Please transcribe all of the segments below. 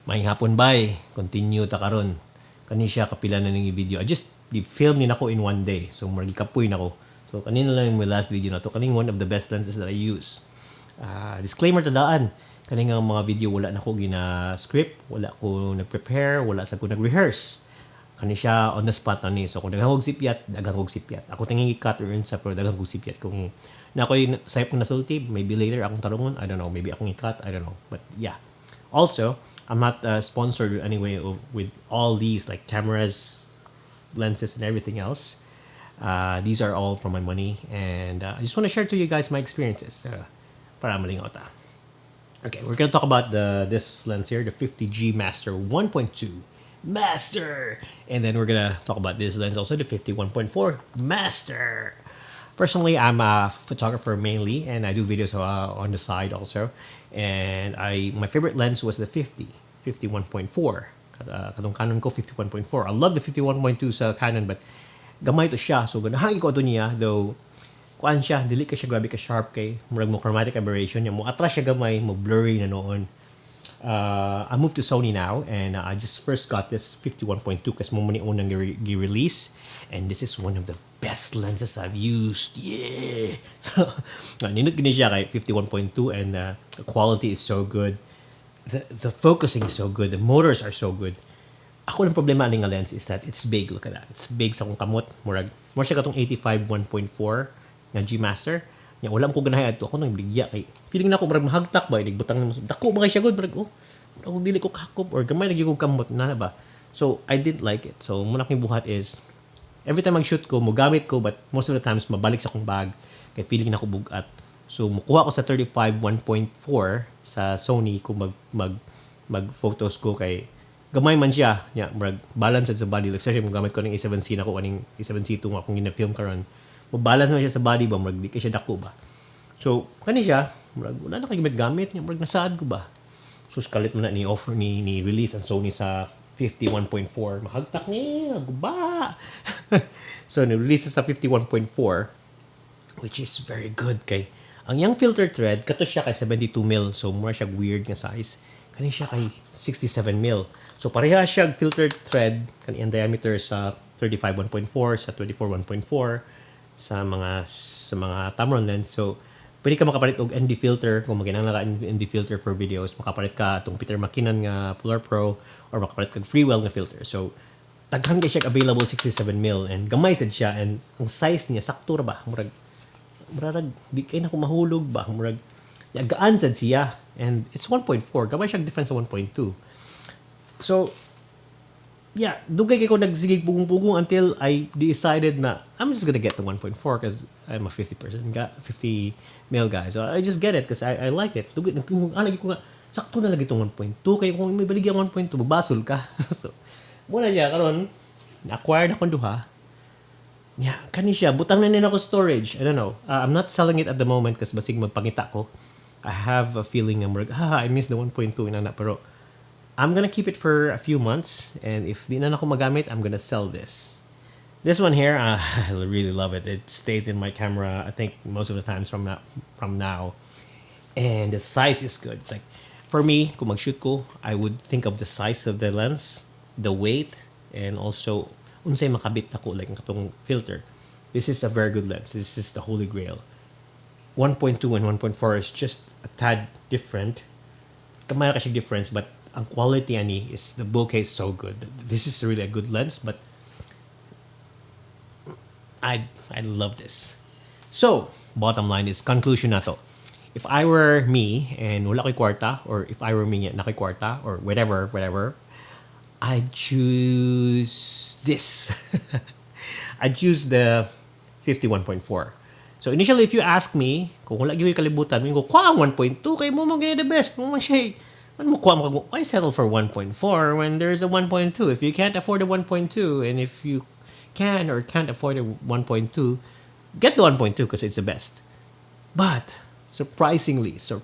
Maayong hapon bay, continue ta karon. Kani siya kapila na ning video. I just film ni nako in one day. So murag kapoy nako. So kanina lang yung last video na to. Kaning one of the best lenses that I use. Disclaimer ta daan. Kaning mga video wala nako gina script, wala ko nag-prepare, wala sa ko nag-rehearse. Kani siya on the spot na ni. So kung daghang og sipyat, daghang og sipyat. Ako tingin i-cut or sa pero daghang og sipyat kung na ako'y sayop kong nasulti, maybe later akong tarungon, I don't know, maybe akong i-cut, I don't know. But yeah. Also, I'm not sponsored anyway with all these like cameras, lenses, and everything else. These are all from my money, and I just want to share to you guys my experiences. Para malingot. Okay, we're gonna talk about this lens here, the 50G Master 1.2 Master, and then we're gonna talk about this lens also, the 51.4 Master. Personally, I'm a photographer mainly, and I do videos on the side also. And my favorite lens was the 51.4. Katong Canon ko 51.4. I love the 51.2 sa Canon, but gamay to siya. So ganahan ko to niya, though kuan siya, dili ka siya grabe ka sharp kay murag mo chromatic aberration niya mo atras siya gamay, mo blurry na noon. I moved to Sony now, and I just first got this 51.2 kasi mo muni unang gi-release, and this is one of the best lenses I've used. Yeah. Ninot gini siya kay 51.2, and the quality is so good. The focusing is so good. The motors are so good. Ako ng problema aning lens is that it's big. Look at that. It's big sa akong kamot. Murag siya katong 85 1.4 nga G Master. Nya wala ko ganahay adto. Ako nang bigya kay feeling na ako murag mahagtak ba igbutang dako ba kay siya good murag ako dili ko kakop or gamay lagi ko kamot na ba. So I didn't like it. So muna kong buhat is every time mag-shoot ko, mo gamit ko, but most of the times mabalik sa akong bag kay feeling na ako bugat. So mukuha ko sa 35 1.4 sa Sony kung mag photos ko kay gamay man siya. Nya murag balance sa body. Especially mo gamit ko ning A7C na ko aning A7C II akong gina-film karon. Mabalance na siya sa body ba, murag di kay siya dako ba. So, kani siya, murag wala na kay gamit niya, murag nasaad ko ba. So, kalit mo na ni offer ni release ang Sony sa 51.4. Mahagtak niya, guba. So, ni-release sa 51.4, which is very good kay ang yang filter thread, kato siya kay 72 mil. So, mura siya weird nga size. Kani siya kay 67 mil. So, pareha siya filter thread, kani ang diameter sa 35 1.4, sa 24 1.4, sa mga Tamron lens. So pwede ka makapalit og ND filter kung maginanglan ka ND filter for videos, makapalit ka tong Peter McKinnon nga Polar Pro or makapalit ka Freewell nga filter. So daghan kay siya available 67 mil, and gamay sad siya, and ang size niya sakto ra ba, murag di kay na ko mahulog ba, murag gaan sad siya, and it's 1.4, gamay siya difference sa 1.2. So yeah, dugay kay ko nagsigig pugong-pugong until I decided na I'm just gonna get the 1.4 because I'm a 50 mil guy. So I just get it because I like it. Dugay lagi ko nga sakto na lagi itong 1.2 kay kung may baligyan 1.2 magbasol ka. So muna siya karon na-acquire na ko duha. Yeah, kani siya butang na ako storage. I don't know. I'm not selling it at the moment kasi basig magpangita ko. I have a feeling na I miss the 1.2 inana, pero I'm gonna keep it for a few months, and if di na ako magamit, I'm gonna sell this. This one here, I really love it. It stays in my camera, I think, most of the times from now. And the size is good. It's like, for me, kung mag-shoot ko, I would think of the size of the lens, the weight, and also, unsay makabit ako, like katong filter. This is a very good lens. This is the holy grail. 1.2 and 1.4 is just a tad different. Kamay ka siya difference, but ang quality ani is the bokeh is so good. This is really a good lens, but I love this. So, bottom line is conclusion na to. If I were me and wala ko'y kwarta, or if I were me na ko'y kwarta, or whatever, I'd choose this. I'd choose the 51.4. So initially, if you ask me, kung wala gyud kalibutan, mo ko, "Kwa 1.2 kay mo man gani the best, mo man siya." Why settle for 1.4 when there's a 1.2? If you can't afford a 1.2, and if you can or can't afford a 1.2, get the 1.2 because it's the best. But surprisingly, sa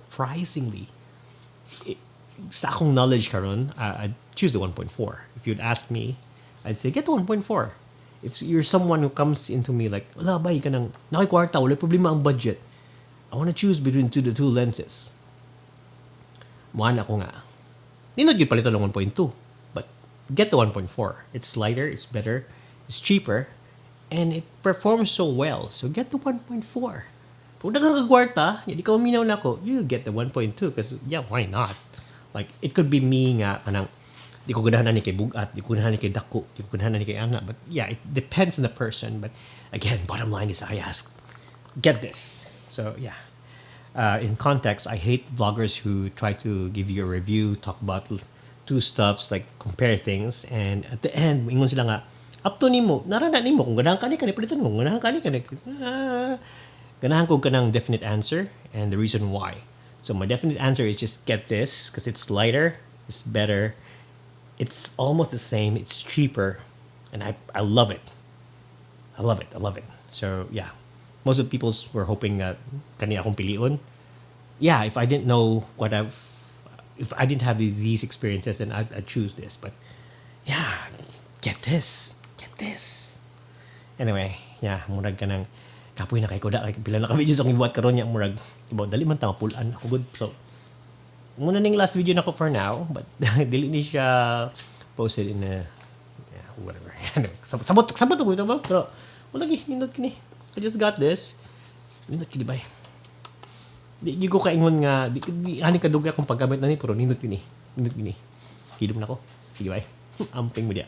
akong knowledge karon, I'd choose the 1.4. If you'd ask me, I'd say get the 1.4. If you're someone who comes into me like, wala ba ka nang nakikwarta, wala problema ang budget, I want to choose between the two lenses. One ako nga. Nindot gyud palitan ng 1.2. But get the 1.4. It's lighter, it's better, it's cheaper, and it performs so well. So get the 1.4. Kung nagkakagwarta, di ka maminaw na ako, you get the 1.2 because yeah, why not? Like, it could be me nga, kanang, di ko ganahan ni kay bugat, di ko ganahan ni kay dako, di ko ganahan ni kay ana. But yeah, it depends on the person. But again, bottom line is I ask, get this. So yeah. In context, I hate vloggers who try to give you a review, talk about two stuffs, like compare things, and at the end, ingon sila nga, up to nimo, narana nimo, kung ganahan ka ni palitan mo, kung ganahan ka ni ganahan ko kanang definite answer and the reason why. So my definite answer is just get this because it's lighter, it's better, it's almost the same, it's cheaper, and I love it. I love it. So yeah, most of the people were hoping that kani akong piliun. Yeah, if I didn't know if I didn't have these experiences, then I'd choose this. But yeah, get this. Anyway, yeah, murag ka ng kapoy na kay Koda. Like, pila na ka-videos akong ibuhat karon niya. Murag, diba, dali man tanga pulaan. Ako good. So, muna ning last video na ko for now. But, dili ni siya posted in a, yeah, whatever. Sabot ko ito ba? Pero, wala nindot kini. I just got this. Nindot kini ba? Di ko kaingon nga, di ani kaduga akong paggamit na ni, pero nindot kini. Kilom na ko. Sige ba? Amping mo diya.